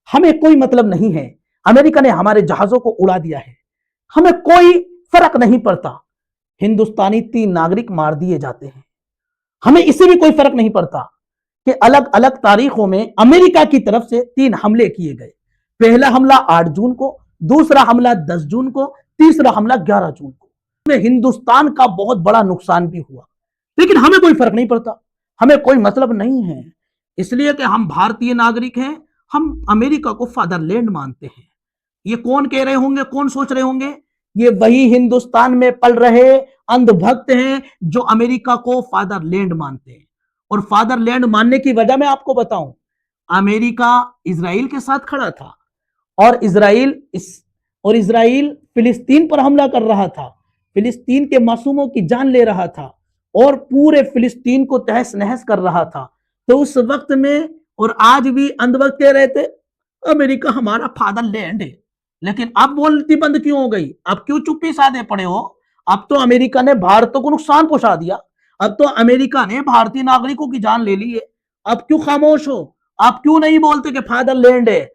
हमें कोई मतलब नहीं है। अमेरिका ने हमारे जहाजों को उड़ा दिया है, हमें कोई फर्क नहीं पड़ता। हिंदुस्तानी 3 नागरिक मार दिए जाते हैं, हमें इससे भी कोई फर्क नहीं पड़ता कि अलग अलग तारीखों में अमेरिका की तरफ से 3 हमले किए गए। पहला हमला 8 जून को, दूसरा हमला 10 जून को, तीसरा हमला 11 जून को। में हिंदुस्तान का बहुत बड़ा नुकसान भी हुआ, लेकिन हमें कोई फर्क नहीं पड़ता, हमें कोई मतलब नहीं है, इसलिए कि हम भारतीय नागरिक हैं, हम अमेरिका को फादरलैंड मानते हैं। ये कौन कह रहे होंगे, कौन सोच रहे होंगे? ये वही हिंदुस्तान में पल रहे अंधभक्त हैं जो अमेरिका को फादरलैंड मानते हैं। और फादरलैंड मानने की वजह मैं आपको बताऊं, अमेरिका इजराइल के साथ खड़ा था और इजराइल फिलिस्तीन पर हमला कर रहा था, फिलिस्तीन के मासूमों की जान ले रहा था और पूरे फिलिस्तीन को तहस नहस कर रहा था। तो उस वक्त में और आज भी अंधभक्त कह रहे थे अमेरिका हमारा फादरलैंड है। लेकिन अब बोलती बंद क्यों हो गई? अब क्यों चुप्पी साधे पड़े हो? अब तो अमेरिका ने भारत को नुकसान पहुंचा दिया, अब तो अमेरिका ने भारतीय नागरिकों की जान ले ली है। अब क्यों खामोश हो? आप क्यों नहीं बोलते कि फादरलैंड है?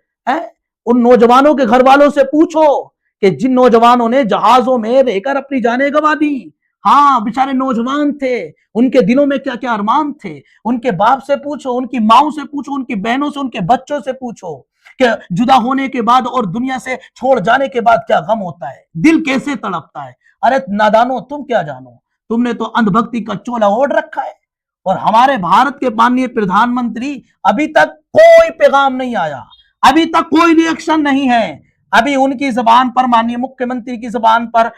उन नौजवानों के घर वालों से पूछो कि जिन नौजवानों ने जहाजों में रहकर अपनी जानें गंवा दी। हाँ, बेचारे नौजवान थे, उनके दिलों में क्या क्या अरमान थे। उनके बाप से पूछो, उनकी माओ से पूछो, उनकी बहनों से, उनके बच्चों से पूछो कि जुदा होने के बाद और दुनिया से छोड़ जाने के बाद क्या गम होता है, दिल कैसे तड़पता है। अरे नादानो, तुम क्या जानो, तुमने तो अंधभक्ति का चोला ओढ़ रखा है। और हमारे भारत के माननीय प्रधानमंत्री, अभी तक कोई पैगाम नहीं आया, अभी तक कोई रिएक्शन नहीं है। अभी उनकी जबान पर, माननीय मुख्यमंत्री की जबान पर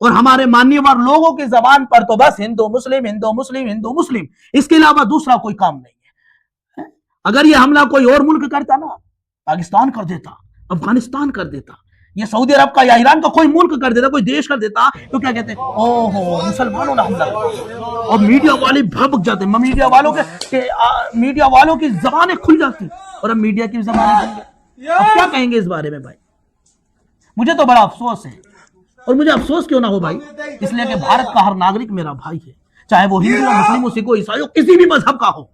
और हमारे मान्यवर लोगों की जबान पर तो बस हिंदू मुस्लिम, हिंदू मुस्लिम, हिंदू मुस्लिम, इसके अलावा दूसरा कोई काम नहीं है। अगर यह हमला कोई और मुल्क करता ना, पाकिस्तान कर देता, अफगानिस्तान कर देता, ये सऊदी अरब का या ईरान का कोई मुल्क कर देता, कोई देश कर देता, तो क्या कहते हैं, ओहो मुसलमानों ने हमला किया। और मीडिया वाले भड़क जाते, मीडिया वालों की जबानें खुल जाती और अब मीडिया की जबानें खुल गई। अब क्या कहेंगे इस बारे में भाई? मुझे तो बड़ा अफसोस है, और मुझे अफसोस क्यों ना हो भाई, इसलिए कि भारत का हर नागरिक मेरा भाई है, चाहे वो हिंदू हो, मुस्लिम हो, सिख हो, ईसाई हो, किसी भी मजहब का हो।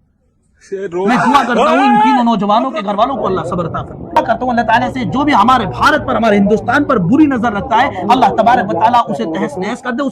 मैं दुआ करता हूँ इन तीनों नौजवानों के घर वालों को अल्लाह सब्र अता फरमाए। दुआ करता हूँ अल्लाह ताला से जो भी हमारे भारत पर, हमारे हिंदुस्तान पर बुरी नजर रखता है, अल्लाह तबारक व तआला उसे तहस नहस कर दे।